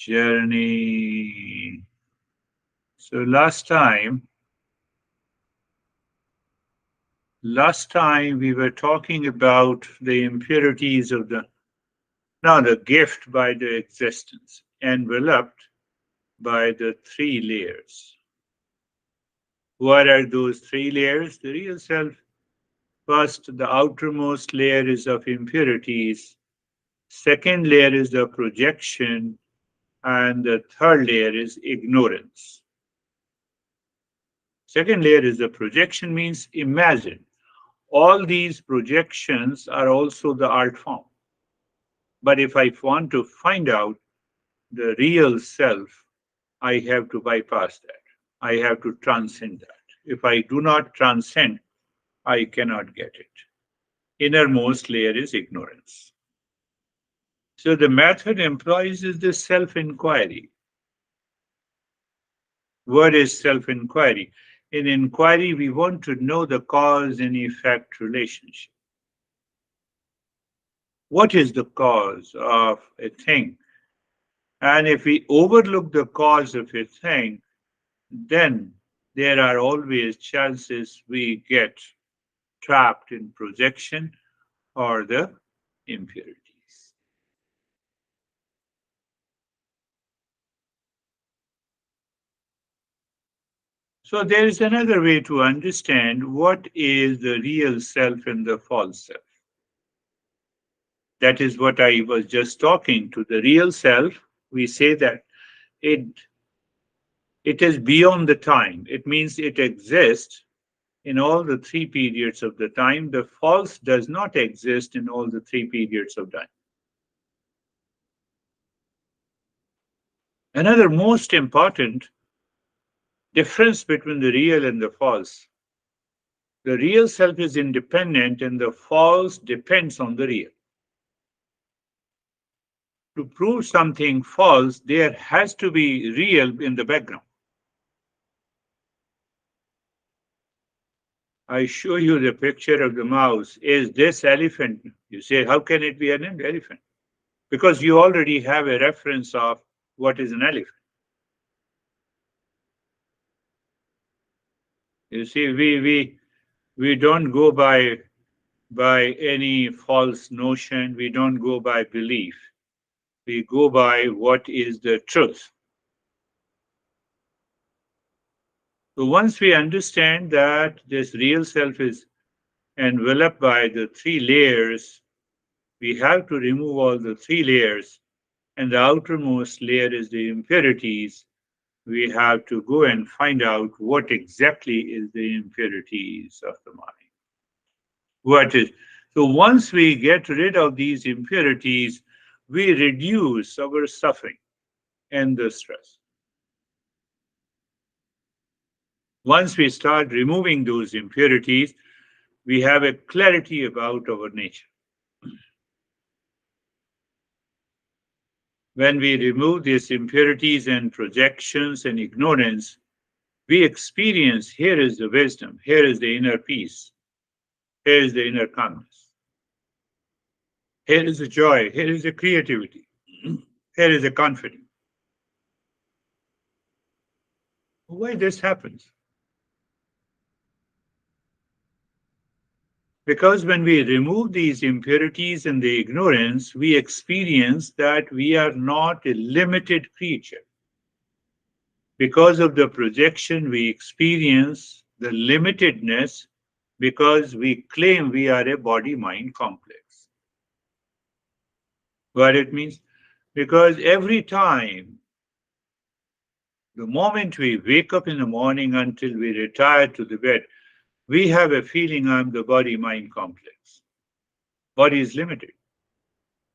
journey. So last time we were talking about the impurities of the gift by the existence, enveloped by the three layers. What are those three layers? The real self. First, the outermost layer is of impurities. Second layer is the projection. And the third layer is ignorance. Second layer is the projection, means imagine. All these projections are also the art form. But if I want to find out the real self, I have to bypass that. I have to transcend that. If I do not transcend, I cannot get it. Innermost layer is ignorance. So the method employs is the self-inquiry. What is self-inquiry? In inquiry, we want to know the cause and effect relationship. What is the cause of a thing? And if we overlook the cause of a thing, then there are always chances we get trapped in projection or the impurities. So there is another way to understand what is the real self and the false self. That is what I was just talking to. The real self, we say that it is beyond the time. It means it exists in all the three periods of the time. The false does not exist in all the three periods of time. Another most important difference between the real and the false. The real self is independent and the false depends on the real. To prove something false, there has to be real in the background. I show you the picture of the mouse. Is this elephant? You say, how can it be an elephant? Because you already have a reference of what is an elephant. You see, we don't go by any false notion. We don't go by belief. We go by what is the truth. So once we understand that this real self is enveloped by the three layers, we have to remove all the three layers, and the outermost layer is the impurities. We have to go and find out what exactly is the impurities of the mind. What is so once we get rid of these impurities, we reduce our suffering and the stress. Once we start removing those impurities, we have a clarity about our nature. When we remove these impurities and projections and ignorance, we experience here is the wisdom, here is the inner peace, here is the inner calmness, here is the joy, here is the creativity, here is the confidence. Why this happens? Because when we remove these impurities and the ignorance, we experience that we are not a limited creature. Because of the projection, we experience the limitedness because we claim we are a body-mind complex. What it means? Because every time, the moment we wake up in the morning until we retire to the bed, we have a feeling I'm the body-mind complex. Body is limited.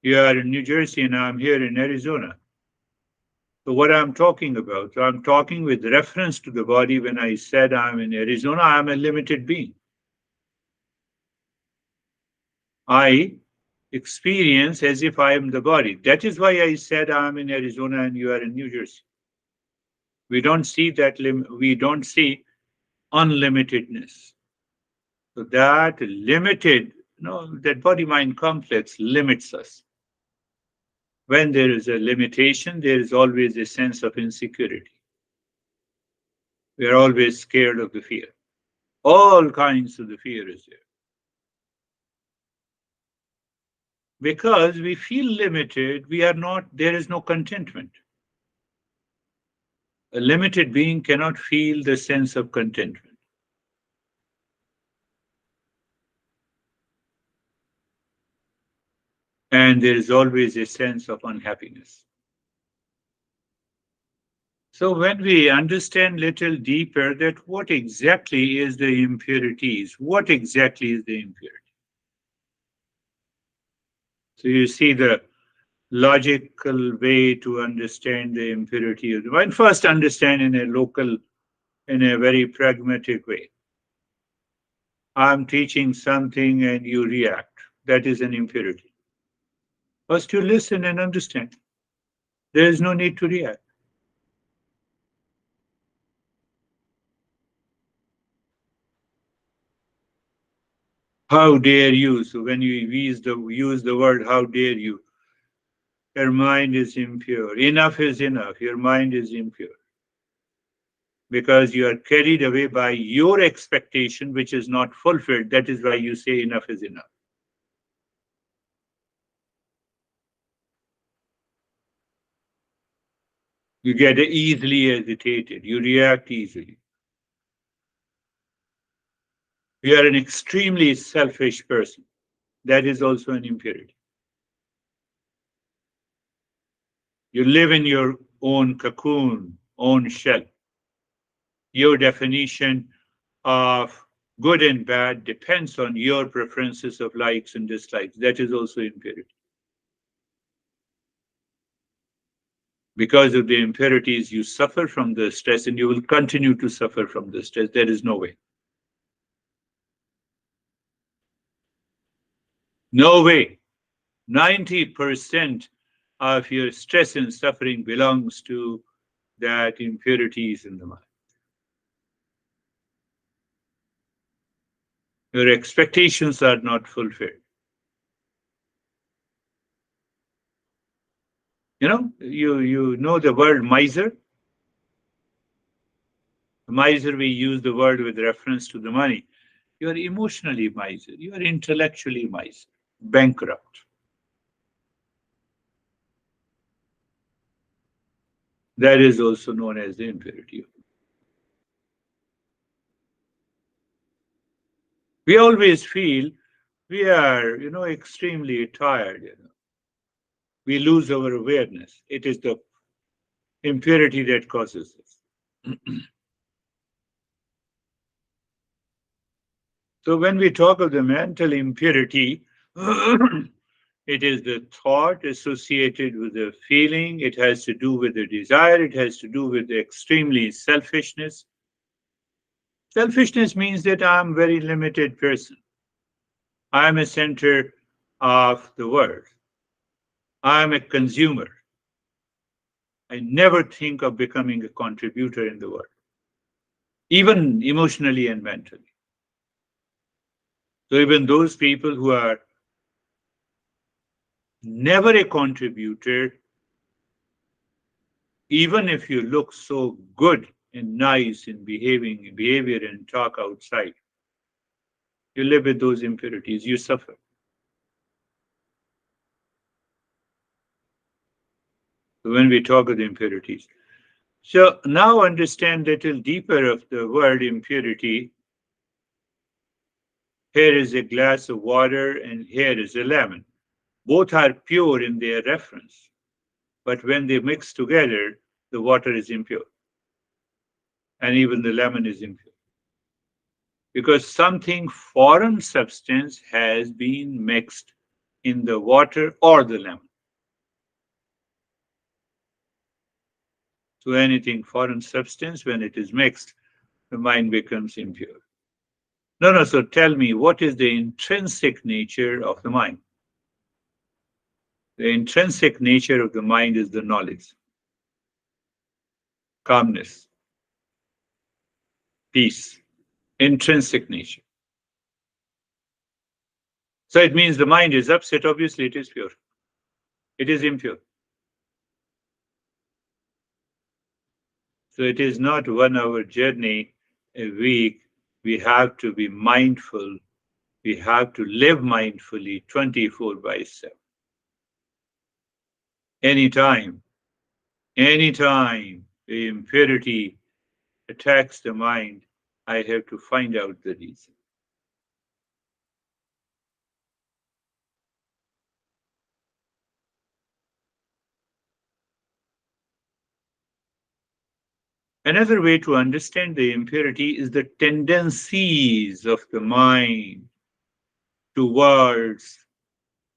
You are in New Jersey and I'm here in Arizona. So what I'm talking about, so I'm talking with reference to the body. When I said I'm in Arizona, I'm a limited being. I experience as if I am the body. That is why I said I'm in Arizona and you are in New Jersey. We don't see that we don't see unlimitedness. So that limited, that body-mind complex limits us. When there is a limitation, there is always a sense of insecurity. We are always scared of the fear. All kinds of the fear is there. Because we feel limited, we are not, there is no contentment. A limited being cannot feel the sense of contentment. And there is always a sense of unhappiness. So when we understand little deeper that what exactly is the impurities, what exactly is the impurity? So you see the logical way to understand the impurity of the mind. First, understand in a local, in a very pragmatic way. I'm teaching something and you react. That is an impurity. First, you listen and understand. There is no need to react. How dare you? So when you use the word how dare you, your mind is impure. Enough is enough. Your mind is impure. Because you are carried away by your expectation, which is not fulfilled. That is why you say enough is enough. You get easily agitated. You react easily. You are an extremely selfish person. That is also an impurity. You live in your own cocoon, own shell. Your definition of good and bad depends on your preferences of likes and dislikes. That is also impurity. Because of the impurities, you suffer from the stress and you will continue to suffer from the stress. There is no way. No way. 90% of your stress and suffering belongs to that impurities in the mind. Your expectations are not fulfilled. You know the word miser? Miser, we use the word with reference to the money. You are emotionally miser. You are intellectually miser. Bankrupt. That is also known as the impurity. We always feel we are, extremely tired. We lose our awareness. It is the impurity that causes this. So when we talk of the mental impurity, it is the thought associated with the feeling. It has to do with the desire. It has to do with the extremely selfishness. Selfishness means that I'm a very limited person. I'm a center of the world. I'm a consumer. I never think of becoming a contributor in the world, even emotionally and mentally. So even those people who are never a contributor, even if you look so good and nice in behavior and talk outside, you live with those impurities, you suffer. So when we talk of the impurities. So now understand a little deeper of the word impurity. Here is a glass of water and here is a lemon. Both are pure in their reference, but when they mix together, the water is impure. And even the lemon is impure. Because something foreign substance has been mixed in the water or the lemon. So anything foreign substance, when it is mixed, the mind becomes impure. No, so tell me, what is the intrinsic nature of the mind? The intrinsic nature of the mind is the knowledge, calmness, peace, intrinsic nature. So it means the mind is upset, obviously it is pure. It is impure. So it is not 1 hour journey a week. We have to be mindful. We have to live mindfully 24 by 7. Anytime, anytime the impurity attacks the mind, I have to find out the reason. Another way to understand the impurity is the tendencies of the mind towards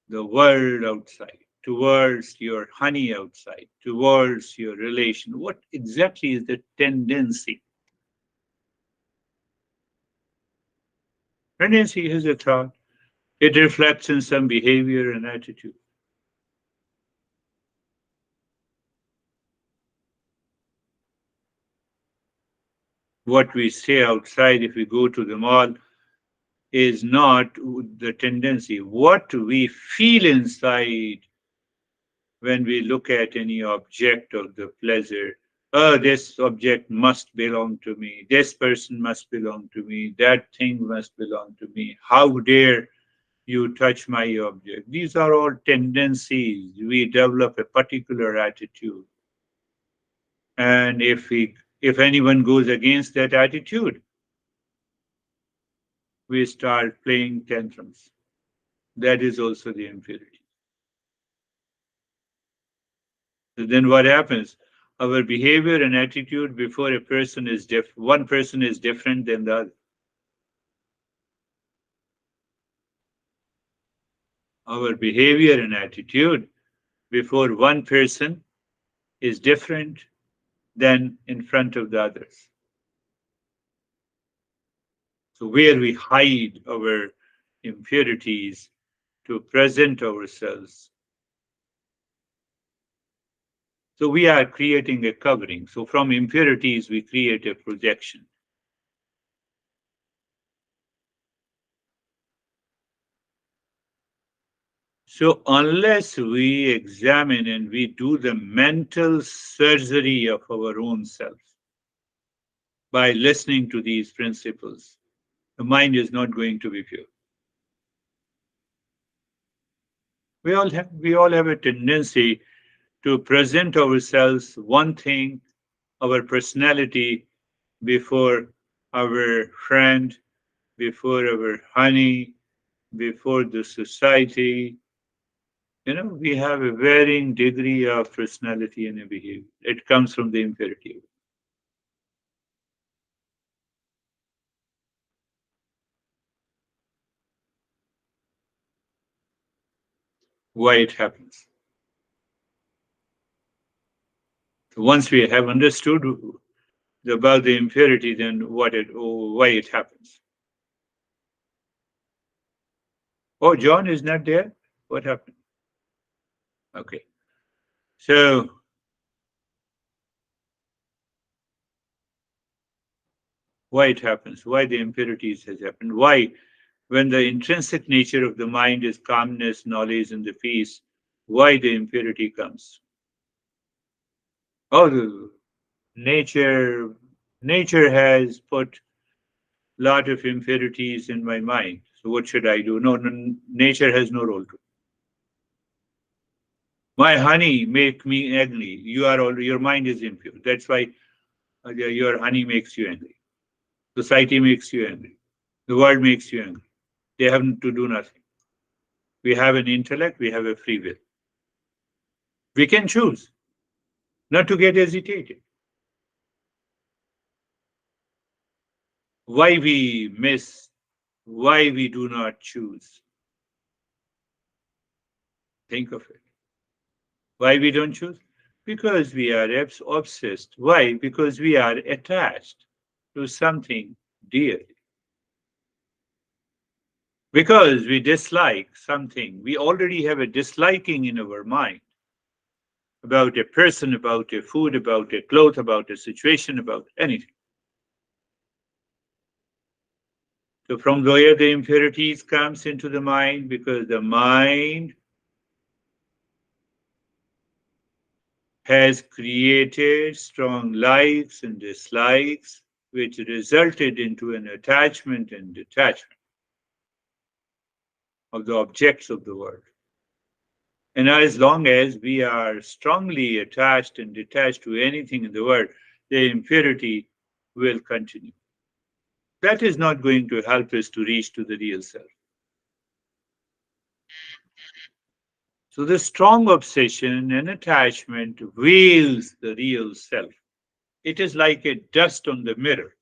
the world outside, towards your honey outside, towards your relation. What exactly is the tendency? Tendency is a thought. It reflects in some behavior and attitude. What we say outside, if we go to the mall, is not the tendency. What we feel inside when we look at any object of the pleasure, oh, this object must belong to me, this person must belong to me, that thing must belong to me, how dare you touch my object. These are all tendencies. We develop a particular attitude. And if anyone goes against that attitude, we start playing tantrums. That is also the impurity. So then what happens? Our behavior and attitude before a person is one person is different than the other. Our behavior and attitude before one person is different than in front of the others. So where we hide our impurities to present ourselves. So we are creating a covering. So from impurities, we create a projection. So unless we examine and we do the mental surgery of our own self by listening to these principles, the mind is not going to be pure. We all have a tendency to present ourselves one thing, our personality, before our friend, before our honey, before the society. We have a varying degree of personality and behavior. It comes from the imperative. Why it happens. So once we have understood about the impurity, then why it happens. Oh, John is not there? What happened? Okay. So why it happens? Why the impurities has happened? Why, when the intrinsic nature of the mind is calmness, knowledge, and the peace, why the impurity comes? Oh, the nature has put lot of impurities in my mind. So what should I do? No, nature has no role to. My honey make me angry. Your mind is impure. That's why your honey makes you angry. Society makes you angry. The world makes you angry. They have to do nothing. We have an intellect. We have a free will. We can choose not to get agitated. Why we miss? Why we do not choose? Think of it. Why we don't choose? Because we are obsessed. Why? Because we are attached to something dear. Because we dislike something. We already have a disliking in our mind about a person, about a food, about a cloth, about a situation, about anything. So from where the impurities comes into the mind, because the mind has created strong likes and dislikes, which resulted into an attachment and detachment of the objects of the world. And as long as we are strongly attached and detached to anything in the world, the impurity will continue. That is not going to help us to reach to the real self. So the strong obsession and attachment veils the real self. It is like a dust on the mirror.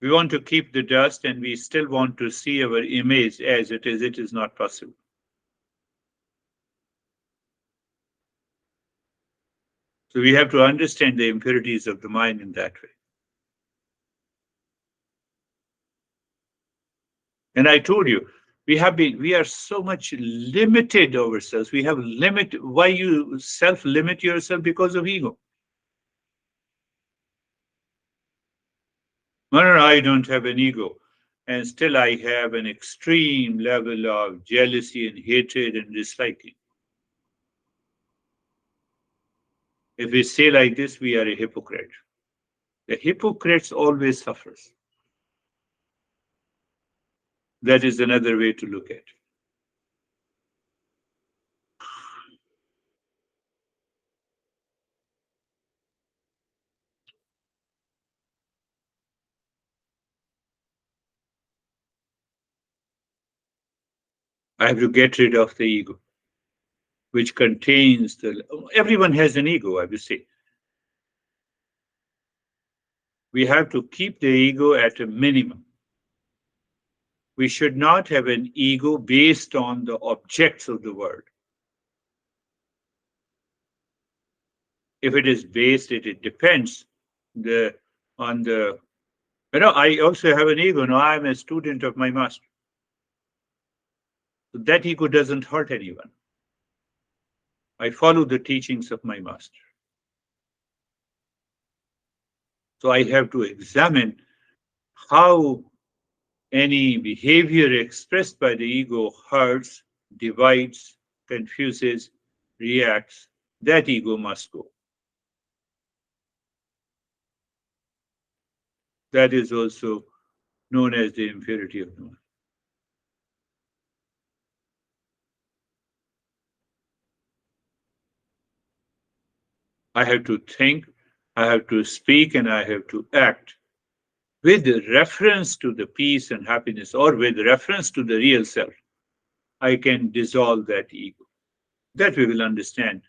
We want to keep the dust and we still want to see our image as it is. It is not possible. So we have to understand the impurities of the mind in that way. And I told you, we are so much limited ourselves. We have limit. Why you self-limit yourself? Because of ego. No, I don't have an ego. And still I have an extreme level of jealousy and hatred and disliking. If we say like this, we are a hypocrite. The hypocrite always suffers. That is another way to look at it. I have to get rid of the ego, which contains the. Everyone has an ego, I would say. We have to keep the ego at a minimum. We should not have an ego based on the objects of the world. If it is based, it depends the on the. I also have an ego. No, I'm a student of my master. So that ego doesn't hurt anyone. I follow the teachings of my master. So I have to examine how any behavior expressed by the ego hurts, divides, confuses, reacts. That ego must go. That is also known as the impurity of the mind. I have to think, I have to speak, and I have to act with reference to the peace and happiness or with reference to the real self. I can dissolve that ego. That we will understand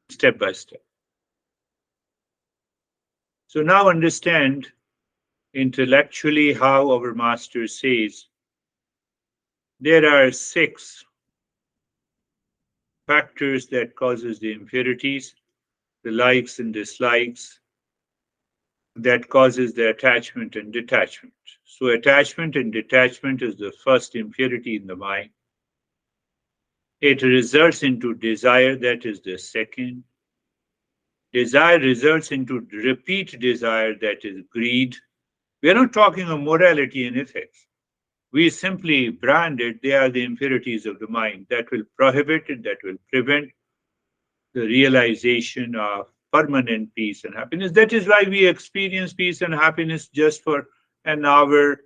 step by step. So now understand intellectually how our master says there are 6 factors that causes the impurities, the likes and dislikes, that causes the attachment and detachment. So attachment and detachment is the first impurity in the mind. It results into desire, that is the second. Desire results into repeat desire, that is greed. We are not talking of morality and ethics. We simply brand it, they are the impurities of the mind that will prohibit it, that will prevent the realization of permanent peace and happiness. That is why we experience peace and happiness just for an hour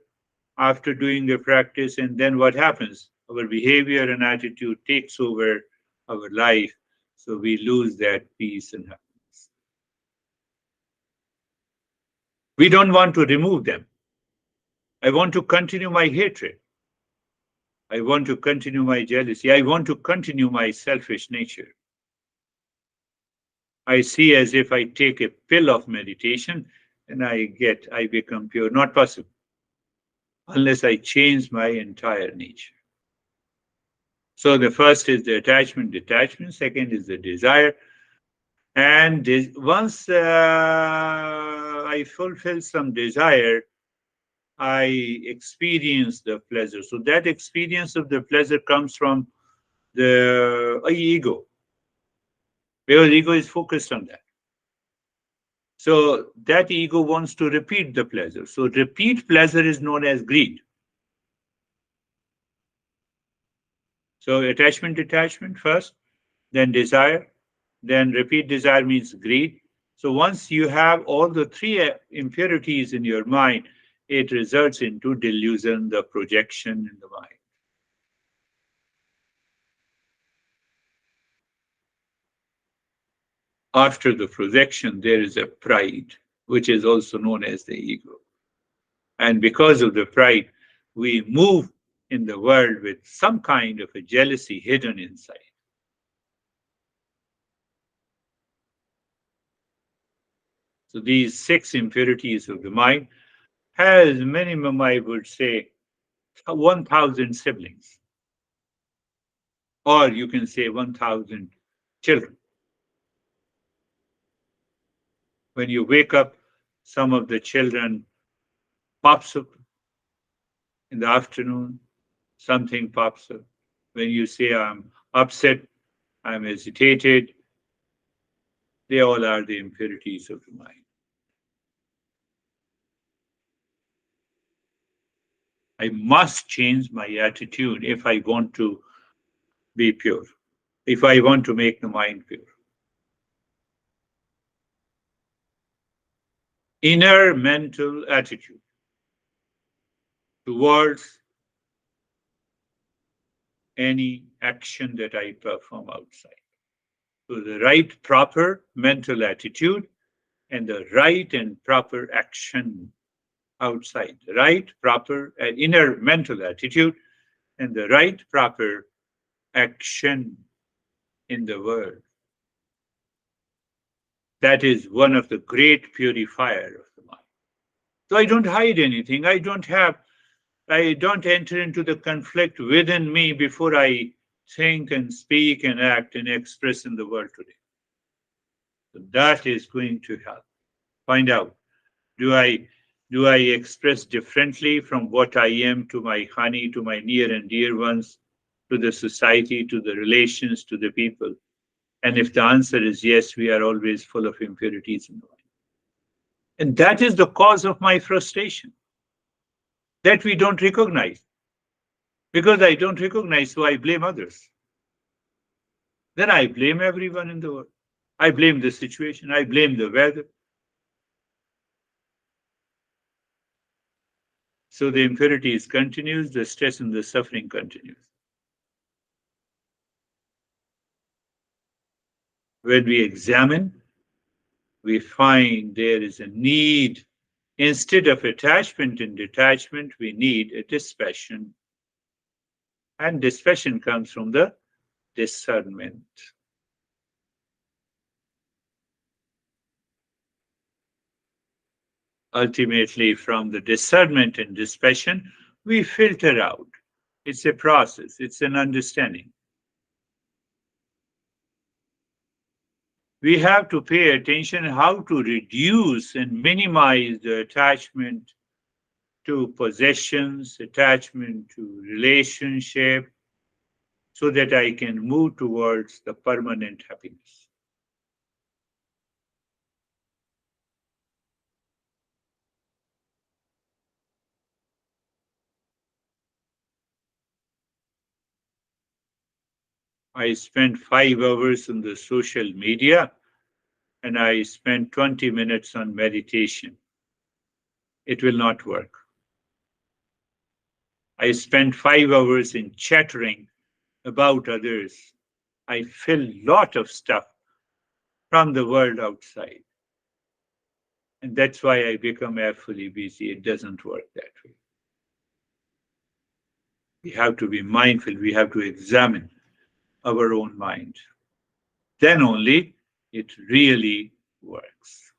after doing the practice. And then what happens? Our behavior and attitude takes over our life. So we lose that peace and happiness. We don't want to remove them. I want to continue my hatred. I want to continue my jealousy. I want to continue my selfish nature. I see as if I take a pill of meditation and I become pure. Not possible unless I change my entire nature. So the first is the attachment, detachment. Second is the desire. And once I fulfill some desire, I experience the pleasure. So that experience of the pleasure comes from the ego, because ego is focused on that. So that ego wants to repeat the pleasure. So repeat pleasure is known as greed. So attachment, detachment first, then desire, then repeat desire means greed. So once you have all the three impurities in your mind, it results into delusion, the projection in the mind. After the projection, there is a pride, which is also known as the ego. And because of the pride, we move in the world with some kind of a jealousy hidden inside. So these six impurities of the mind has minimum, I would say, 1,000 siblings, or you can say 1,000 children. When you wake up, some of the children pops up in the afternoon, something pops up. When you say, I'm upset, I'm agitated, they all are the impurities of the mind. I must change my attitude if I want to be pure, if I want to make the mind pure. Inner mental attitude towards any action that I perform outside. So the right, proper mental attitude and the right and proper action outside. The right, proper, inner mental attitude and the right, proper action in the world. That is one of the great purifier of the mind. So I don't hide anything. I don't enter into the conflict within me before I think and speak and act and express in the world today. So that is going to help. Find out, do I do I express differently from what I am to my honey, to my near and dear ones, to the society, to the relations, to the people? And if the answer is yes, we are always full of impurities in the mind. And that is the cause of my frustration that we don't recognize. Because I don't recognize, so I blame others. Then I blame everyone in the world. I blame the situation. I blame the weather. So the impurities continues, the stress and the suffering continues. When we examine, we find there is a need. Instead of attachment and detachment, we need a dispassion. And dispassion comes from the discernment. Ultimately, from the discernment and dispassion, we filter out. It's a process, it's an understanding. We have to pay attention how to reduce and minimize the attachment to possessions, attachment to relationship, so that I can move towards the permanent happiness. I spent 5 hours on the social media and I spent 20 minutes on meditation. It will not work. I spent 5 hours in chattering about others. I feel lot of stuff from the world outside. And that's why I become fully busy. It doesn't work that way. We have to be mindful. We have to examine our own mind. Then only it really works.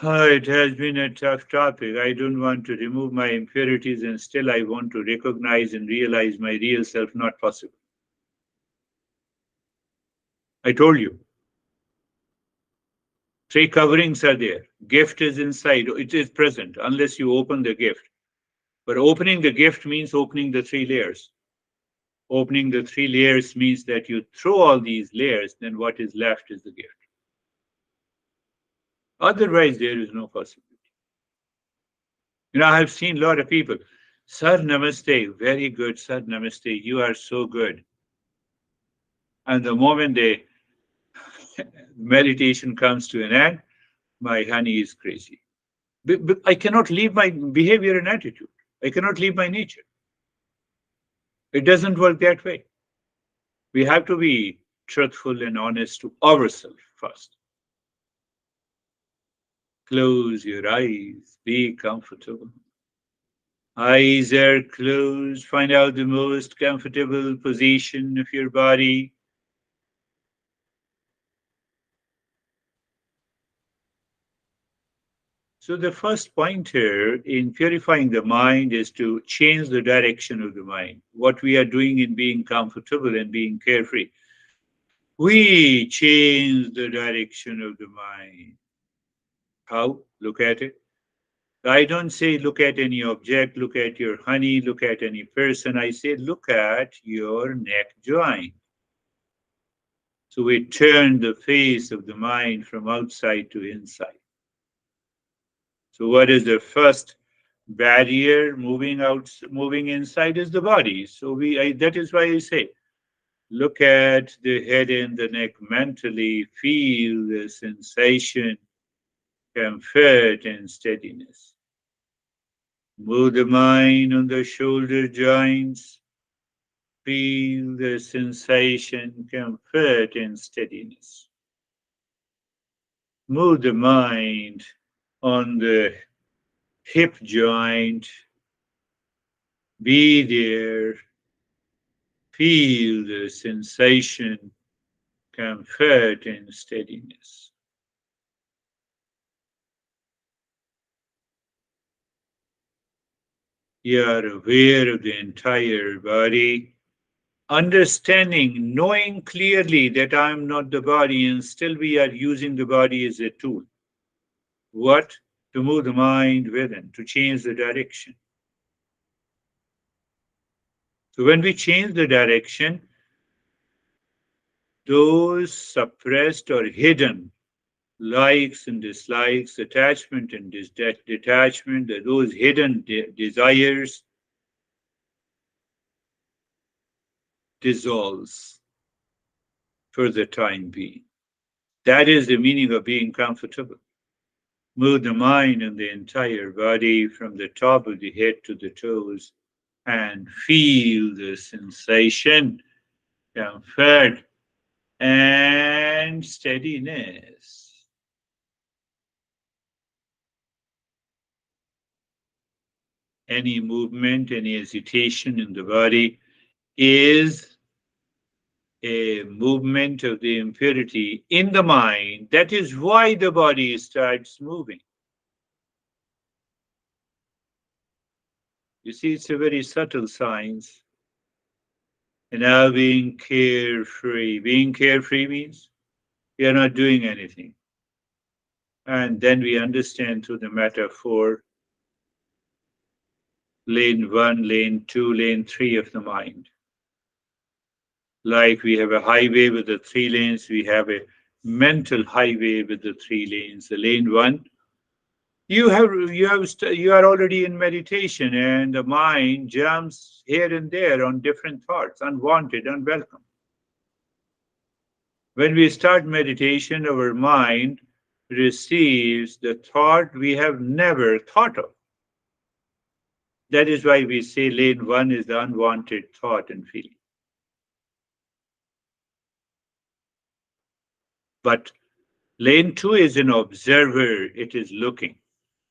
It has been a tough topic. I don't want to remove my impurities and still I want to recognize and realize my real self. Not possible. I told you. Three coverings are there. Gift is inside. It is present unless you open the gift. But opening the gift means opening the three layers. Opening the three layers means that you throw all these layers, then what is left is the gift. Otherwise, there is no possibility. I have seen a lot of people. Sir, namaste. Very good, sir, namaste. You are so good. And the moment the meditation comes to an end, my honey is crazy. But I cannot leave my behavior and attitude. I cannot leave my nature. It doesn't work that way. We have to be truthful and honest to ourselves first. Close your eyes, be comfortable. Eyes are closed. Find out the most comfortable position of your body. So, the first pointer in purifying the mind is to change the direction of the mind. What we are doing in being comfortable and being carefree, we change the direction of the mind. How? Look at it. I don't say look at any object, look at your honey, look at any person. I say look at your neck joint. So we turn the face of the mind from outside to inside. So what is the first barrier moving inside is the body. So that is why I say look at the head and the neck mentally, feel the sensation, comfort and steadiness. Move the mind on the shoulder joints, feel the sensation, comfort and steadiness. Move the mind on the hip joint, be there, feel the sensation, comfort, and steadiness. You are aware of the entire body, understanding, knowing clearly that I am not the body, and still we are using the body as a tool. What? To move the mind within, to change the direction. So when we change the direction, those suppressed or hidden likes and dislikes, attachment and detachment, those hidden desires dissolves for the time being. That is the meaning of being comfortable. Move the mind and the entire body from the top of the head to the toes and feel the sensation, comfort, and steadiness. Any movement, any hesitation in the body is a movement of the impurity in the mind. That is why the body starts moving. You see, it's a very subtle science. And now being carefree. Being carefree means we are not doing anything. And then we understand through the metaphor lane one, lane two, lane three of the mind. Like we have a highway with the three lanes, we have a mental highway with the three lanes. The lane one, you are already in meditation, and the mind jumps here and there on different thoughts, unwanted, unwelcome. When we start meditation, our mind receives the thought we have never thought of. That is why we say lane one is the unwanted thought and feeling. But lane two is an observer, it is looking.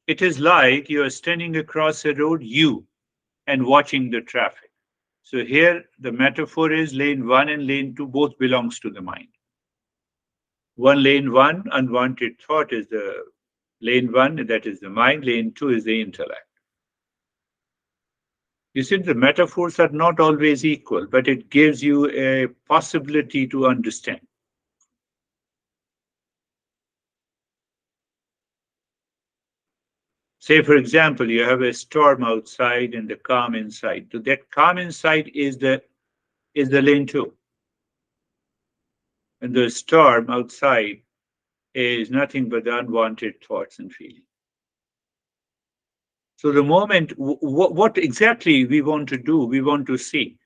It is like you are standing across a road, you, and watching the traffic. So here the metaphor is lane one and lane two both belongs to the mind. One lane one, unwanted thought is the lane one, that is the mind, lane two is the intellect. You see, the metaphors are not always equal, but it gives you a possibility to understand. Say, for example, you have a storm outside and the calm inside. So that calm inside is the lane two. And the storm outside is nothing but the unwanted thoughts and feelings. So the moment, what exactly we want to do, we want to see.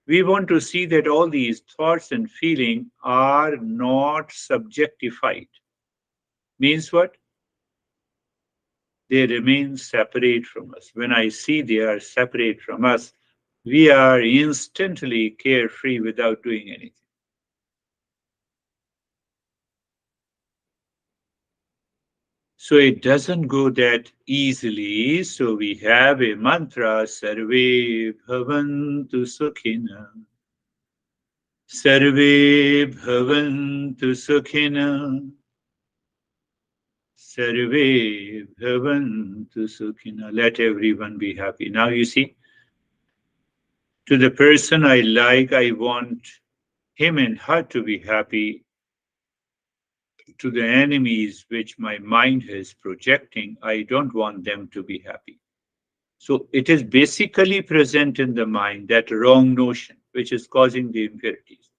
We want to see that all these thoughts and feeling are not subjectified. Means what? They remain separate from us. When I see they are separate from us, we are instantly carefree without doing anything. So it doesn't go that easily. So we have a mantra, Sarve Bhavantu Sukhina. Sarve Bhavantu Sukhina. Sarve Bhavantu Sukhina. Let everyone be happy. Now you see, to the person I like, I want him and her to be happy. To the enemies which my mind is projecting, I don't want them to be happy. So it is basically present in the mind, that wrong notion, which is causing the impurities.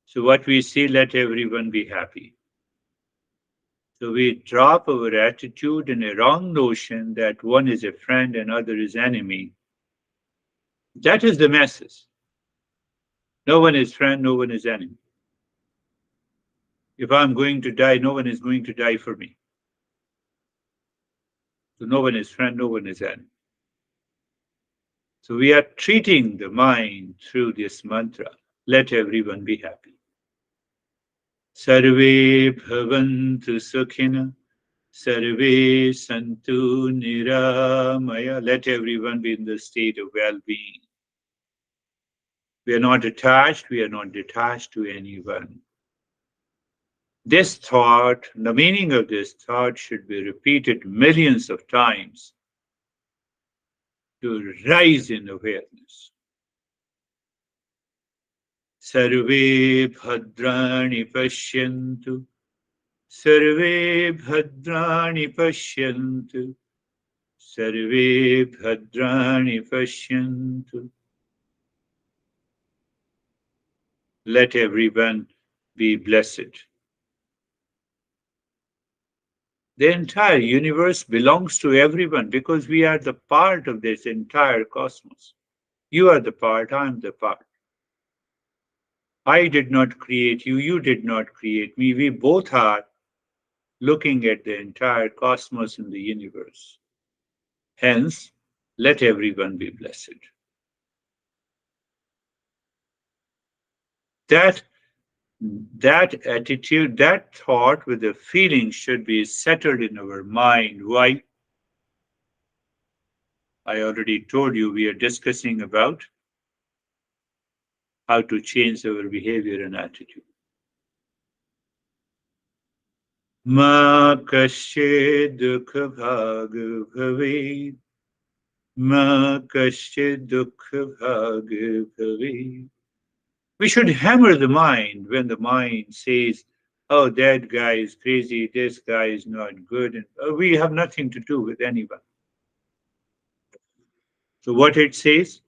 So what we see, let everyone be happy. So we drop our attitude in a wrong notion that one is a friend and other is enemy. That is the message. No one is friend, no one is enemy. If I'm going to die, no one is going to die for me. So no one is friend, no one is enemy. So we are treating the mind through this mantra. Let everyone be happy. Sarve bhavantu sukhina. Sarve santu niramaya. Let everyone be in the state of well-being. We are not attached, we are not detached to anyone. This thought, the meaning of this thought should be repeated millions of times to rise in awareness. Sarve bhadrani pashyantu. Sarve bhadrani pashyantu. Sarve bhadrani pashyantu. Let everyone be blessed. The entire universe belongs to everyone because we are the part of this entire cosmos. You are the part, I am the part. I did not create you, you did not create me. We both are looking at the entire cosmos in the universe. Hence, let everyone be blessed. That that attitude, that thought with the feeling should be settled in our mind. Why? I already told you we are discussing about how to change our behavior and attitude. Ma kashe dukha bhag bhavet. Ma kashe dukha bhag bhavet. We should hammer the mind when the mind says, oh, that guy is crazy, this guy is not good, and we have nothing to do with anyone. So, what it says,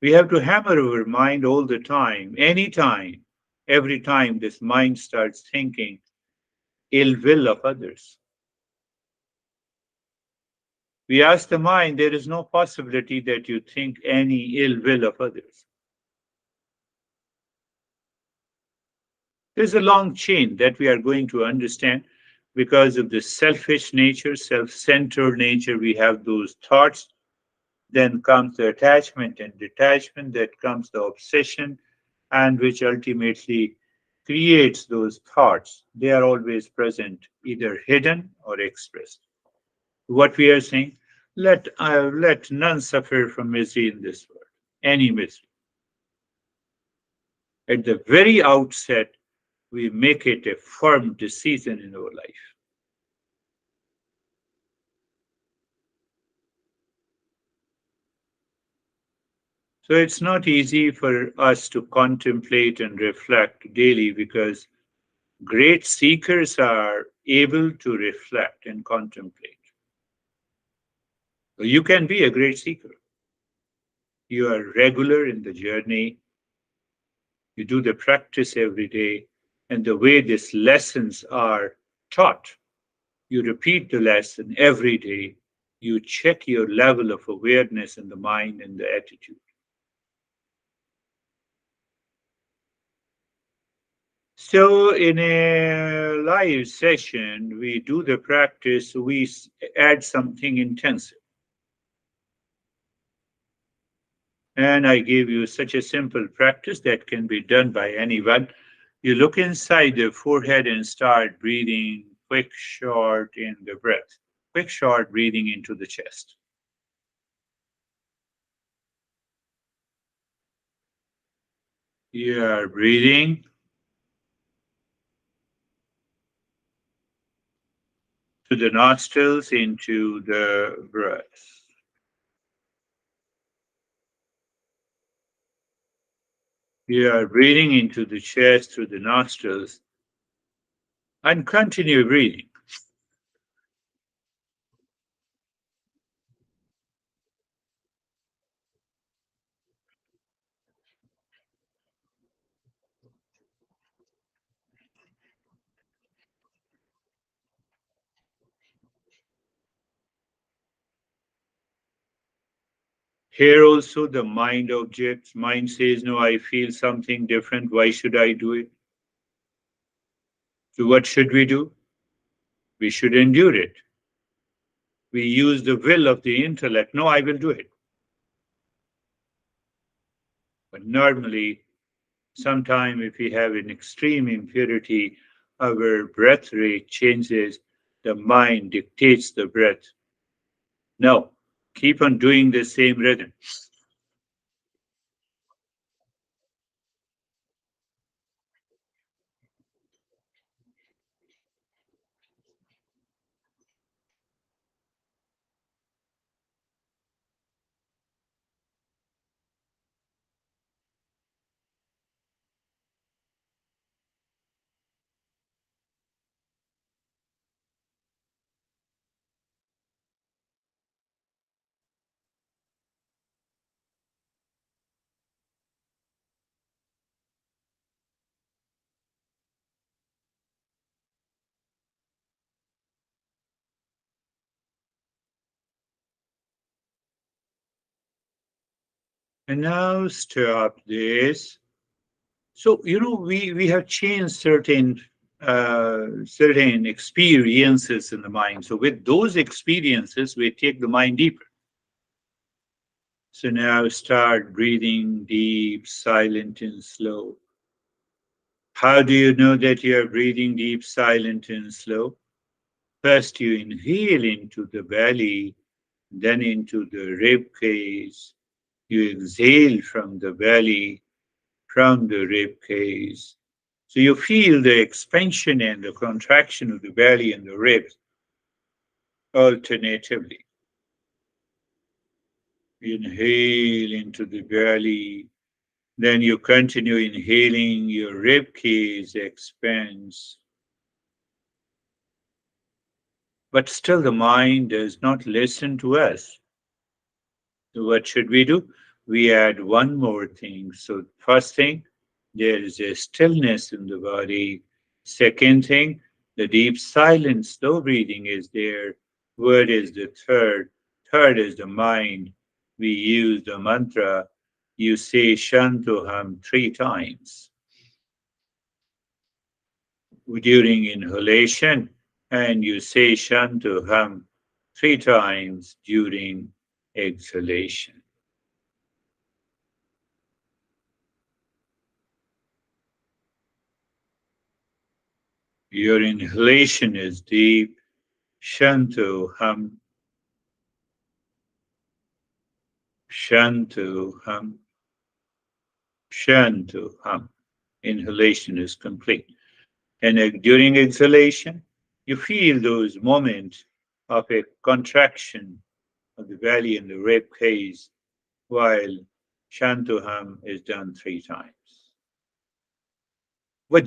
we have to hammer our mind all the time, anytime, every time this mind starts thinking ill will of others. We ask the mind, there is no possibility that you think any ill will of others. There's a long chain that we are going to understand because of the selfish nature, self centered nature. We have those thoughts. Then comes the attachment and detachment, that comes the obsession, and which ultimately creates those thoughts. They are always present, either hidden or expressed. What we are saying, let none suffer from misery in this world, any misery. At the very outset, we make it a firm decision in our life. So it's not easy for us to contemplate and reflect daily because great seekers are able to reflect and contemplate. You can be a great seeker. You are regular in the journey. You do the practice every day. And the way these lessons are taught, you repeat the lesson every day. You check your level of awareness in the mind and the attitude. So, in a live session, we do the practice, we add something intensive. And I gave you such a simple practice that can be done by anyone. You look inside the forehead and start breathing quick, short in the breath, quick, short breathing into the chest. You are breathing to the nostrils into the breath. You are breathing into the chest through the nostrils and continue breathing. Here also the mind objects. Mind says, no, I feel something different. Why should I do it? So what should we do? We should endure it. We use the will of the intellect. No, I will do it. But normally, sometime if we have an extreme impurity, our breath rate changes. The mind dictates the breath. No, keep on doing the same rhythm. And now stop this. So, we have changed certain experiences in the mind. So with those experiences, we take the mind deeper. So now start breathing deep, silent, and slow. How do you know that you are breathing deep, silent, and slow? First, you inhale into the belly, then into the rib cage. You exhale from the belly, from the rib cage. So you feel the expansion and the contraction of the belly and the ribs alternatively. Inhale into the belly, then you continue inhaling, your rib cage expands. But still, the mind does not listen to us. So, what should we do? We add one more thing. So, first thing, there is a stillness in the body. Second thing, the deep silence, slow breathing is there. Word is the third. Third is the mind. We use the mantra. You say Shantoham 3 times during inhalation, and you say Shantoham 3 times during exhalation. Your inhalation is deep. Shantoham, Shantoham, Shantoham. Inhalation is complete. And during exhalation, you feel those moments of a contraction of the belly and the rib cage while Shantoham is done 3 times. What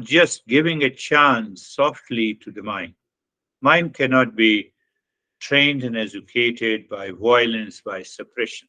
just giving a chance softly to the mind. Mind cannot be trained and educated by violence, by suppression.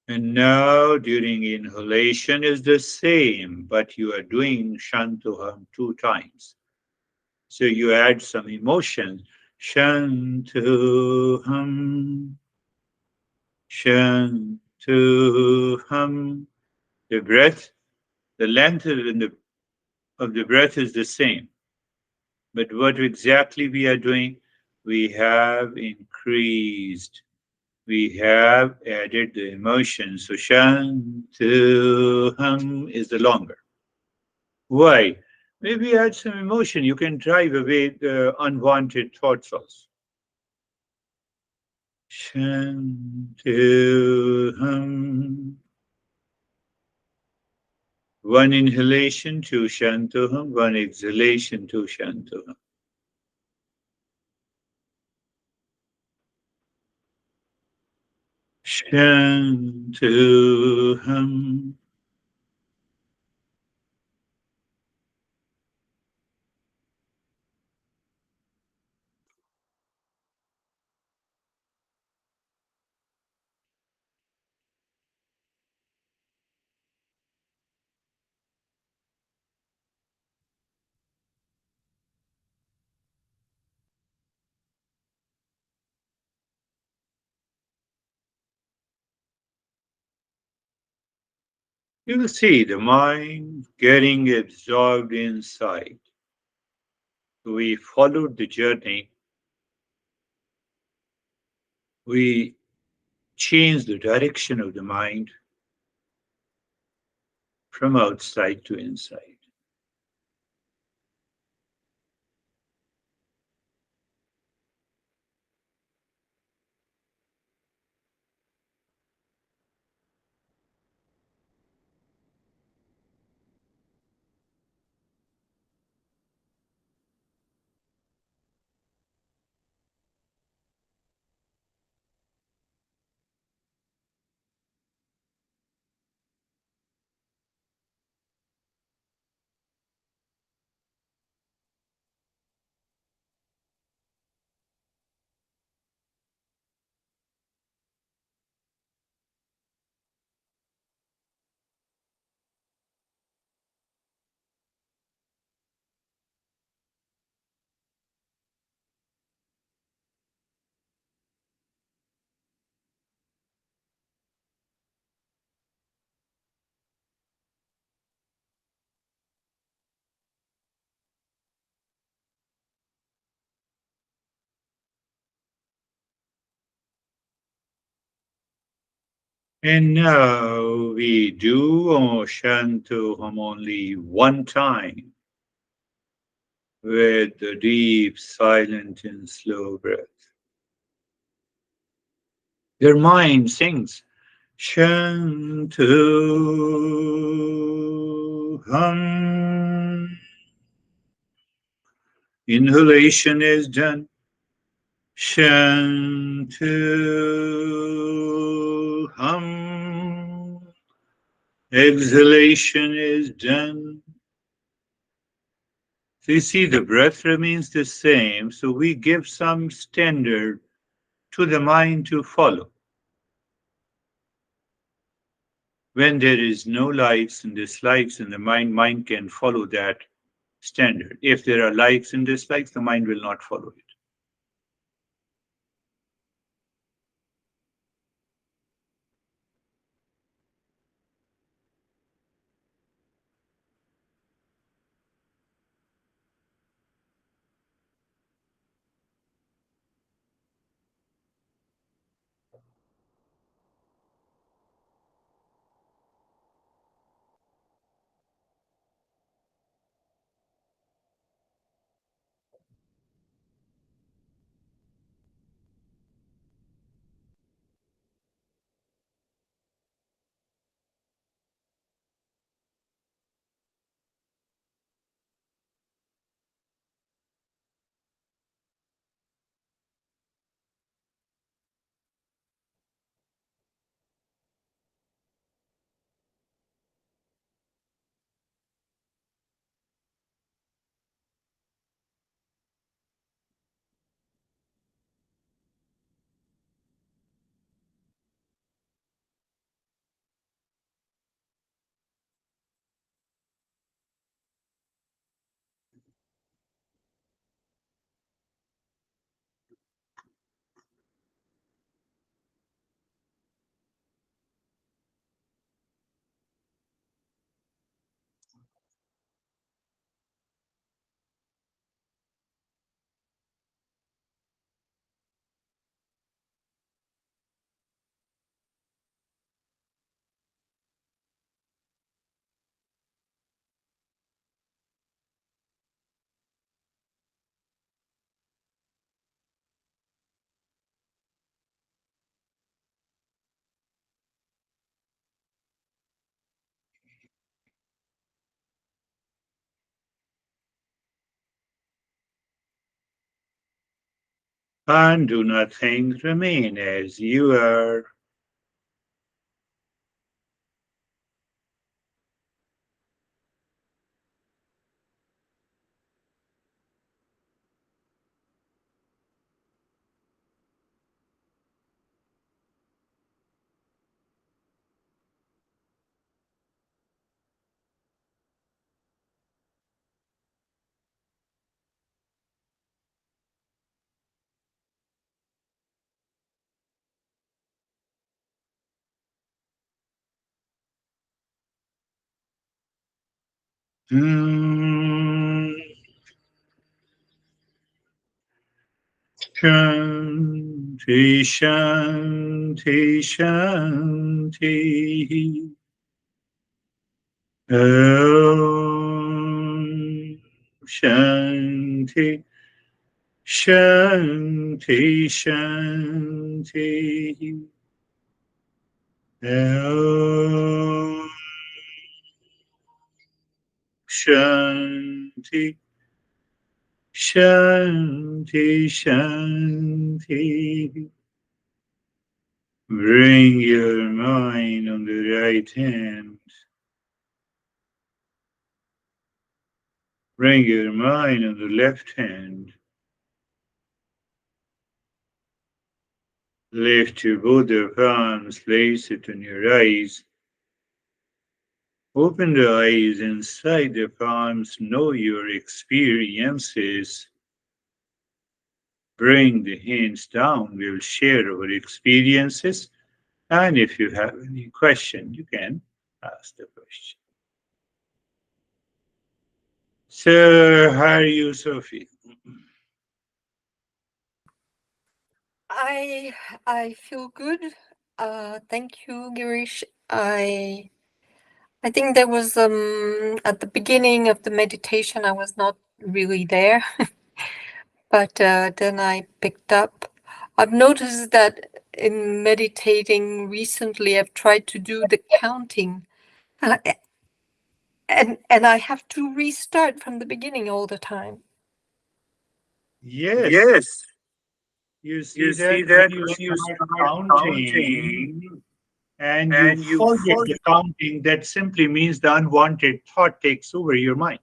And now during inhalation is the same, but you are doing Shantoham two times. So you add some emotion. Shantoham, Shantoham. The breath, the length of the breath is the same. But what exactly we are doing? We have increased, we have added the emotion. So Shantoham is the longer. Why? Maybe add some emotion. You can drive away the unwanted thoughts also. Shantoham. One inhalation to Shantoham, one exhalation to Shantoham. Shantoham. You will see the mind getting absorbed inside. We followed the journey. We changed the direction of the mind from outside to inside. And now we do Shantoham only one time with the deep, silent, and slow breath. Your mind sings Shantoham. Inhalation is done. Shantoham. Exhalation is done. So you see, the breath remains the same, so we give some standard to the mind to follow. When there is no likes and dislikes in the mind can follow that standard. If there are likes and dislikes, the mind will not follow it. and do nothing, remain as you are. Hmm. Shanti, Shanti, Shanti. Om Shanti, Shanti, Shanti. Om Shanti, Shanti, Shanti. Bring your mind on the right hand. Bring your mind on the left hand. Lift your both your palms, place it on your eyes. Open the eyes inside the palms, know your experiences. Bring the hands down, we'll share our experiences. And if you have any question, you can ask the question. So, how are you, Sophie? I I feel good. Thank you, Girish. I think there was at the beginning of the meditation I was not really there, but then I picked up. I've noticed that in meditating recently, I've tried to do the counting, and and I have to restart from the beginning all the time. Yes, Yes, you you see see that when that you when you start start counting counting and you and you forget the forget. counting, that simply means the unwanted thought takes over your mind.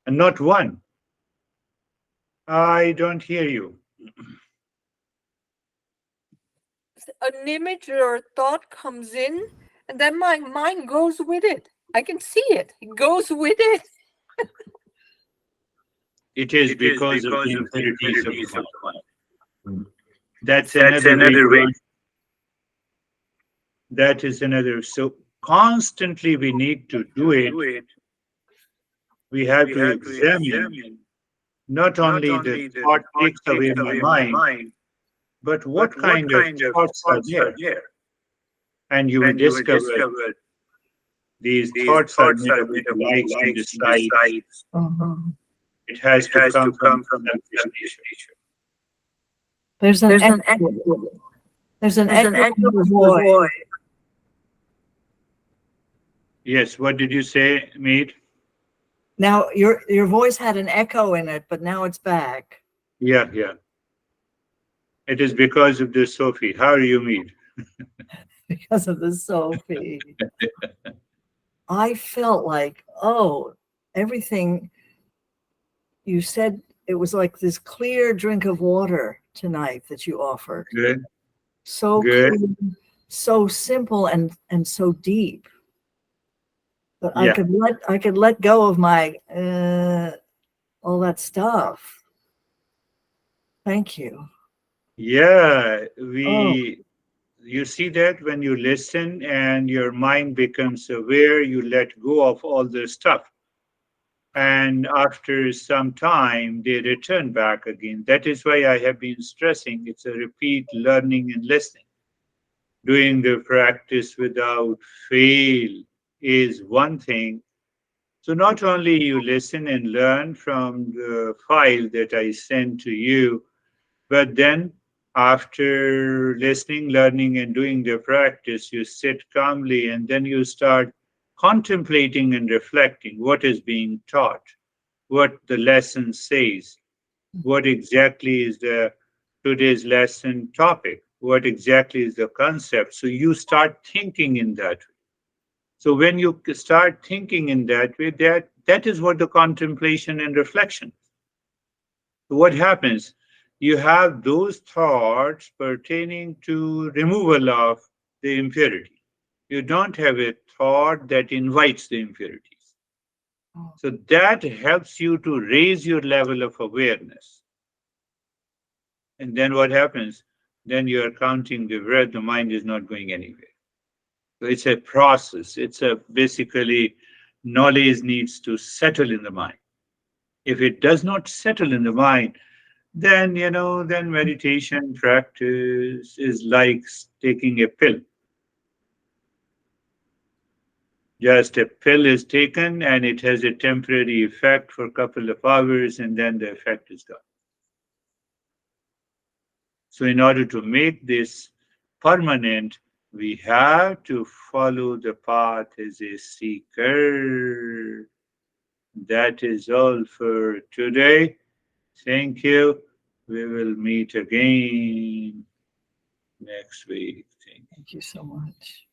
And not one. I don't hear you. An image or a thought comes in, and then my mind goes with it. I can see it. It goes with it. It is It is because of the because of the impurities of the impurities of mind. the mind. That's That's another way another to way. learn. That is another. So constantly we need to do To it. do it, We have we to have to examine examine not not only the only the thought thought takes takes away my away my mind, mind, but but what what kind of kind of thoughts are thoughts are there? there? And you will And you will discover discover these these thoughts are thoughts made are up of made up the of likes and likes and dislikes. dislikes. It has It to has to come from come the from the selfish selfish nature. nature. There's an There's an echo. echo. There's an There's an echo echo in your in your voice. voice. Yes, what did you say, Mead? Now your voice had an echo in it, but now it's back Yeah, yeah. It is because of this, Sophie. How are you, Mead? because of the Sophie. I felt like, oh, everything you said, it was like this clear drink of water tonight that you offered. Good, So good. clear, so simple and so deep. But Yeah, I could let go of my all that stuff. Thank you. yeah. Oh, You see that when you listen and your mind becomes aware, you let go of all the stuff. And after some time, they return back again. That is why I have been stressing it's a repeat learning and listening. Doing the practice without fail is one thing. So not only you listen and learn from the file that I sent to you, but then after listening, learning, and doing the practice, you sit calmly and then you start contemplating and reflecting what is being taught, what the lesson says. What exactly is the today's lesson topic? What exactly is the concept? So you start thinking in that way. So when you start thinking in that way, that is what the contemplation and reflection. So what happens? You have those thoughts pertaining to removal of the impurity. You don't have a thought that invites the impurities. Oh, So that helps you to raise your level of awareness. And then what happens? Then you are counting the breath, the mind is not going anywhere. So it's a process. It's a basically knowledge needs to settle in the mind. If it does not settle in the mind, then then meditation practice is like taking a pill. Just a pill is taken and it has a temporary effect for a couple of hours and then the effect is gone. So, in order to make this permanent, we have to follow the path as a seeker. That is all for today. Thank you. We will meet again next week. Thank you. thank you so much.